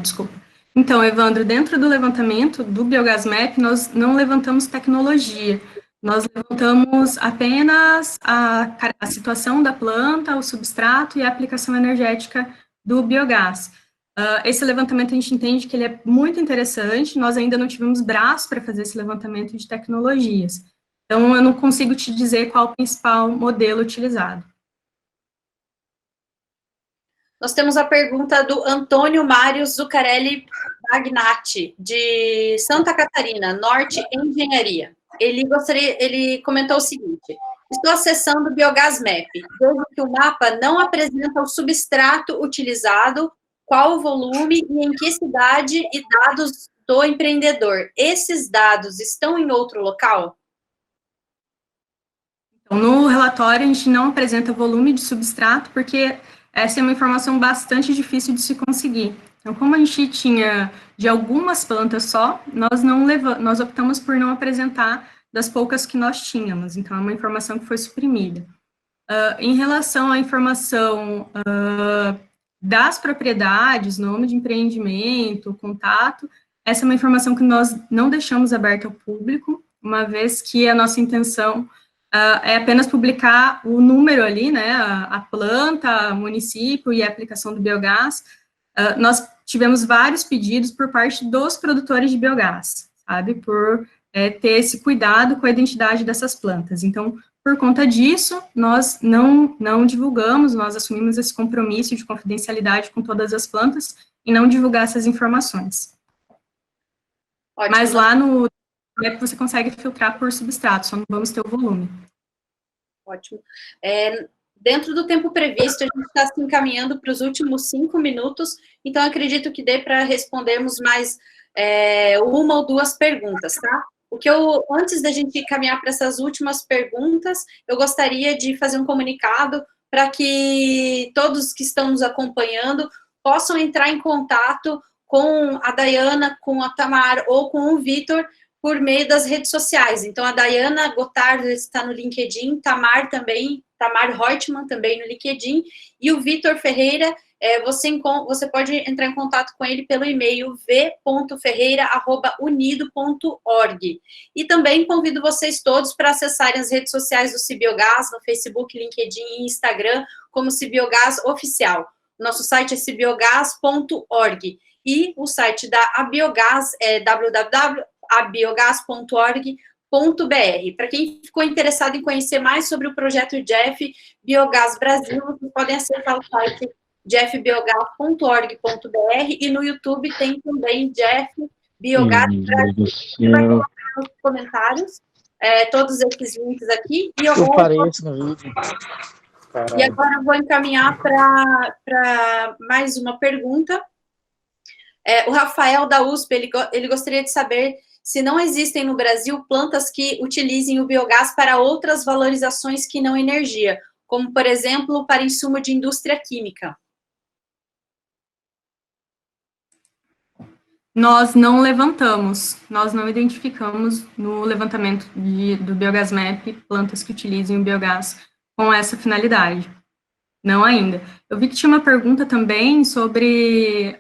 desculpa. Então, Evandro, dentro do levantamento do BiogasMap, nós não levantamos tecnologia. Nós levantamos apenas a situação da planta, o substrato e a aplicação energética do biogás. Esse levantamento a gente entende que ele é muito interessante, nós ainda não tivemos braço para fazer esse levantamento de tecnologias. Então, eu não consigo te dizer qual o principal modelo utilizado. nós temos a pergunta do Antônio Mário Zuccarelli Bagnatti, de Santa Catarina, Norte Engenharia. Ele comentou o seguinte: estou acessando o BiogasMap, vejo que o mapa não apresenta o substrato utilizado, qual o volume e em que cidade, e dados do empreendedor. Esses dados estão em outro local? Então, no relatório, a gente não apresenta volume de substrato, porque essa é uma informação bastante difícil de se conseguir. Então, como a gente tinha de algumas plantas só, nós optamos por não apresentar das poucas que nós tínhamos. Então, é uma informação que foi suprimida. Em relação à informação das propriedades, nome de empreendimento, contato, essa é uma informação que nós não deixamos aberta ao público, uma vez que a nossa intenção é apenas publicar o número ali, né, a planta, o município e a aplicação do biogás. Nós tivemos vários pedidos por parte dos produtores de biogás, sabe, por ter esse cuidado com a identidade dessas plantas. Então, por conta disso, nós não divulgamos, nós assumimos esse compromisso de confidencialidade com todas as plantas e não divulgar essas informações. Ótimo. Mas lá no você consegue filtrar por substrato, só não vamos ter o volume. Ótimo. Dentro do tempo previsto, a gente está se encaminhando para os últimos 5 minutos, então acredito que dê para respondermos mais uma ou duas perguntas, tá? Antes da gente caminhar para essas últimas perguntas, eu gostaria de fazer um comunicado para que todos que estão nos acompanhando possam entrar em contato com a Dayana, com a Tamar ou com o Vitor por meio das redes sociais. Então, a Dayana Gotardo está no LinkedIn, Tamar Reutemann também no LinkedIn, e o Vitor Ferreira, você pode entrar em contato com ele pelo e-mail v.ferreira@unido.org. E também convido vocês todos para acessarem as redes sociais do Cibiogás, no Facebook, LinkedIn e Instagram, como Cibiogás Oficial. Nosso site é cibiogás.org. E o site da Abiogás é www.abiogás.org.br. Para quem ficou interessado em conhecer mais sobre o projeto Jeff Biogás Brasil, vocês podem acessar o site jeffbiogás.org.br e no YouTube tem também Jeff Biogás Brasil. Você vai colocar nos comentários todos esses links aqui. E eu parei isso no vídeo. Caralho. E agora eu vou encaminhar para mais uma pergunta. O Rafael da USP, ele gostaria de saber se não existem no Brasil plantas que utilizem o biogás para outras valorizações que não energia, como, por exemplo, para insumo de indústria química. Nós não levantamos, nós não identificamos no levantamento do Biogás Map plantas que utilizem o biogás com essa finalidade. Não ainda. Eu vi que tinha uma pergunta também sobre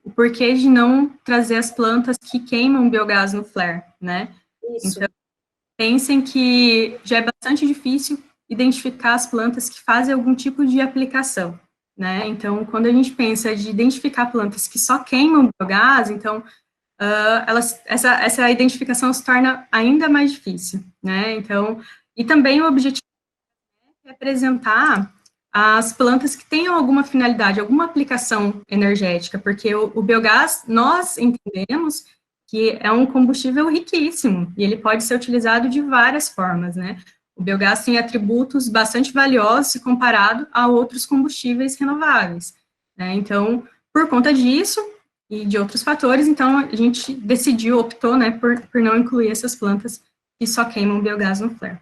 o porquê de não trazer as plantas que queimam biogás no flare, né? Isso. Então, pensem que já é bastante difícil identificar as plantas que fazem algum tipo de aplicação, né? Então, quando a gente pensa de identificar plantas que só queimam biogás, então, essa identificação se torna ainda mais difícil, né? Então, e também o objetivo é apresentar as plantas que tenham alguma finalidade, alguma aplicação energética, porque o biogás, nós entendemos que é um combustível riquíssimo, e ele pode ser utilizado de várias formas, né? O biogás tem atributos bastante valiosos se comparado a outros combustíveis renováveis, né? Então, por conta disso e de outros fatores, então, a gente optou, né, por não incluir essas plantas que só queimam biogás no flare.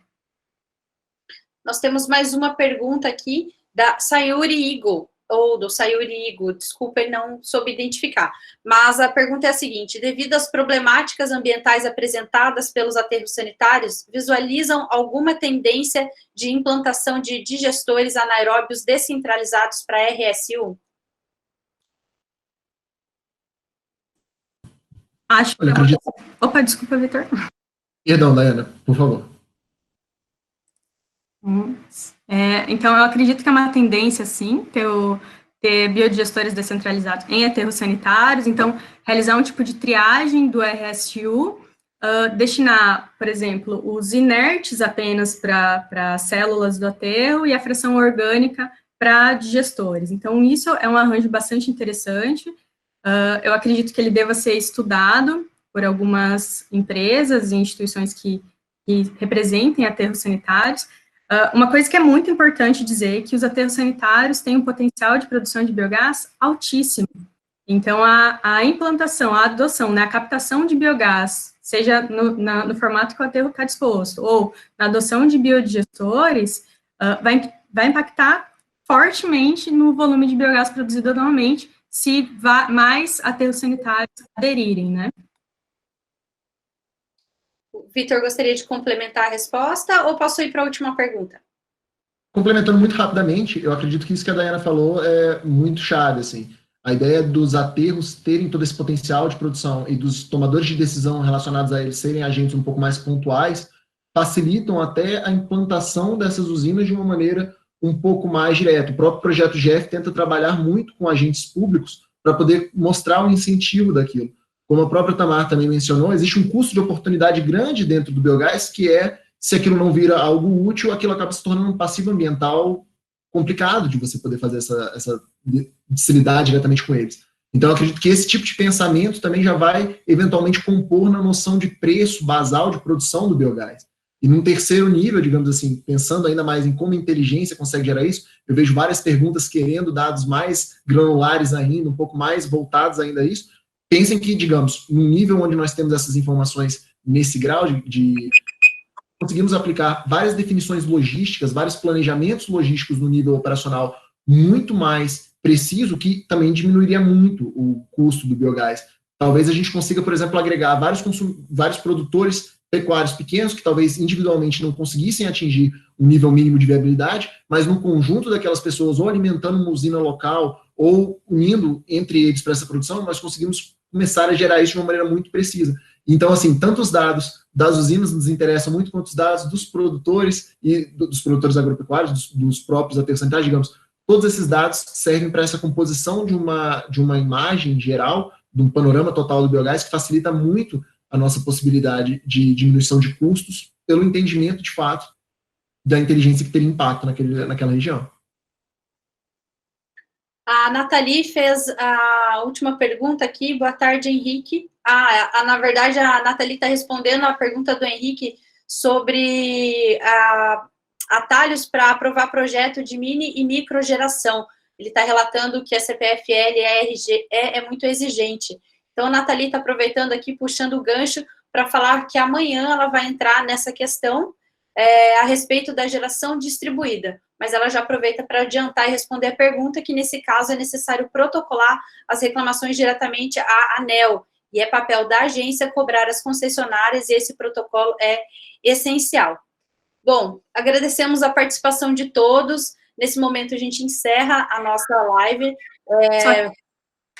Nós temos mais uma pergunta aqui da Sayuri Igo, ou do Sayuri Igo, desculpa, ele não soube identificar. Mas a pergunta é a seguinte: devido às problemáticas ambientais apresentadas pelos aterros sanitários, visualizam alguma tendência de implantação de digestores anaeróbios descentralizados para RSU? Acho que... Olha, acredito... Opa, desculpa, Vitor. Perdão, Dayana, por favor. Então, eu acredito que é uma tendência, sim, ter biodigestores descentralizados em aterros sanitários, então, realizar um tipo de triagem do RSU, destinar, por exemplo, os inertes apenas para células do aterro e a fração orgânica para digestores. Então, isso é um arranjo bastante interessante. Eu acredito que ele deva ser estudado por algumas empresas e instituições que representem aterros sanitários. Uma coisa que é muito importante dizer é que os aterros sanitários têm um potencial de produção de biogás altíssimo. Então, a implantação, a adoção, né, a captação de biogás, seja no formato que o aterro está disposto, ou na adoção de biodigestores, vai impactar fortemente no volume de biogás produzido anualmente, se mais aterros sanitários aderirem, né? Vitor, gostaria de complementar a resposta ou posso ir para a última pergunta? Complementando muito rapidamente, eu acredito que isso que a Dayana falou é muito chave, assim. A ideia dos aterros terem todo esse potencial de produção e dos tomadores de decisão relacionados a eles serem agentes um pouco mais pontuais, facilitam até a implantação dessas usinas de uma maneira um pouco mais direta. O próprio projeto GEF tenta trabalhar muito com agentes públicos para poder mostrar o incentivo daquilo. Como a própria Tamar também mencionou, existe um custo de oportunidade grande dentro do biogás, que é, se aquilo não vira algo útil, aquilo acaba se tornando um passivo ambiental complicado de você poder fazer essa lidar diretamente com eles. Então, eu acredito que esse tipo de pensamento também já vai, eventualmente, compor na noção de preço basal de produção do biogás. E num terceiro nível, digamos assim, pensando ainda mais em como a inteligência consegue gerar isso, eu vejo várias perguntas querendo dados mais granulares ainda, um pouco mais voltados ainda a isso. Pensem que, digamos, no nível onde nós temos essas informações nesse grau conseguimos aplicar várias definições logísticas, vários planejamentos logísticos no nível operacional muito mais preciso, que também diminuiria muito o custo do biogás. Talvez a gente consiga, por exemplo, agregar vários produtores pecuários pequenos, que talvez individualmente não conseguissem atingir um nível mínimo de viabilidade, mas no conjunto daquelas pessoas, ou alimentando uma usina local, ou unindo entre eles para essa produção, nós conseguimos começar a gerar isso de uma maneira muito precisa. Então, assim, tanto os dados das usinas nos interessam muito, quanto os dados dos produtores e dos produtores agropecuários, dos próprios aterros sanitários, digamos, todos esses dados servem para essa composição de uma imagem geral, de um panorama total do biogás, que facilita muito a nossa possibilidade de diminuição de custos pelo entendimento, de fato, da inteligência que teria impacto naquela região. A Nathalie fez a última pergunta aqui. Boa tarde, Henrique. Na verdade, a Nathalie está respondendo a pergunta do Henrique sobre atalhos para aprovar projeto de mini e microgeração. Ele está relatando que a CPFL é muito exigente. Então, a Nathalie está aproveitando aqui, puxando o gancho, para falar que amanhã ela vai entrar nessa questão a respeito da geração distribuída. Mas ela já aproveita para adiantar e responder a pergunta, que nesse caso é necessário protocolar as reclamações diretamente à ANEEL, e é papel da agência cobrar as concessionárias, e esse protocolo é essencial. Bom, agradecemos a participação de todos. Nesse momento, a gente encerra a nossa live.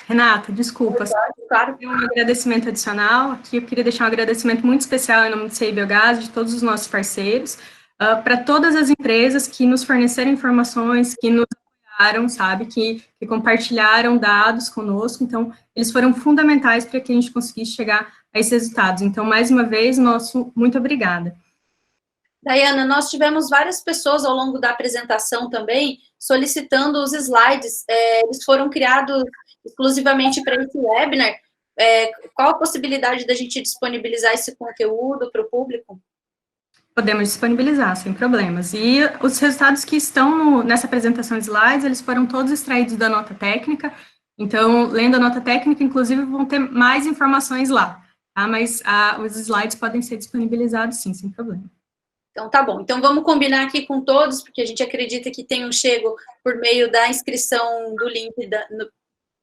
Renata, desculpa, claro. Um agradecimento adicional. Aqui eu queria deixar um agradecimento muito especial em nome do CI Biogás, de todos os nossos parceiros, para todas as empresas que nos forneceram informações, que nos apoiaram, sabe, que compartilharam dados conosco. Então, eles foram fundamentais para que a gente conseguisse chegar a esses resultados. Então, mais uma vez, nosso muito obrigada. Dayana, nós tivemos várias pessoas ao longo da apresentação também solicitando os slides. Eles foram criados exclusivamente para esse webinar. Qual a possibilidade da gente disponibilizar esse conteúdo para o público? Podemos disponibilizar, sem problemas. E os resultados que estão nessa apresentação de slides, eles foram todos extraídos da nota técnica. Então, lendo a nota técnica, inclusive, vão ter mais informações lá. Tá? Mas os slides podem ser disponibilizados, sim, sem problema. Então, tá bom. Então, vamos combinar aqui com todos, porque a gente acredita que tem um chego por meio da inscrição do link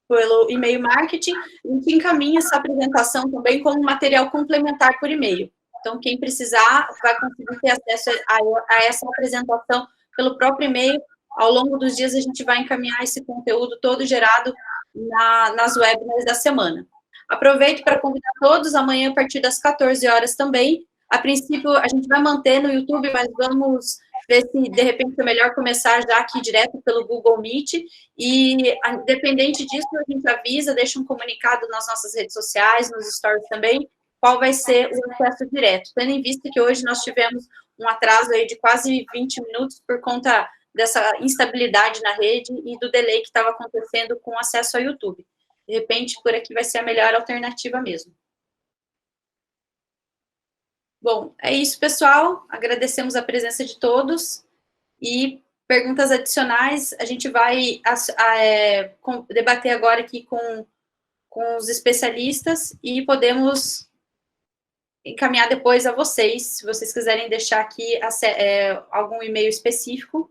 pelo e-mail marketing, e que encaminha essa apresentação também como material complementar por e-mail. Então, quem precisar vai conseguir ter acesso a essa apresentação pelo próprio e-mail. Ao longo dos dias, a gente vai encaminhar esse conteúdo todo gerado nas webinars da semana. Aproveito para convidar todos amanhã, a partir das 14 horas também. A princípio, a gente vai manter no YouTube, mas vamos ver se, de repente, é melhor começar já aqui direto pelo Google Meet. E, independente disso, a gente avisa, deixa um comunicado nas nossas redes sociais, nos stories também, qual vai ser o acesso direto. Tendo em vista que hoje nós tivemos um atraso aí de quase 20 minutos por conta dessa instabilidade na rede e do delay que estava acontecendo com o acesso ao YouTube. De repente, por aqui vai ser a melhor alternativa mesmo. Bom, é isso, pessoal. Agradecemos a presença de todos. E perguntas adicionais, a gente vai debater agora aqui com os especialistas e podemos encaminhar depois a vocês, se vocês quiserem deixar aqui algum e-mail específico,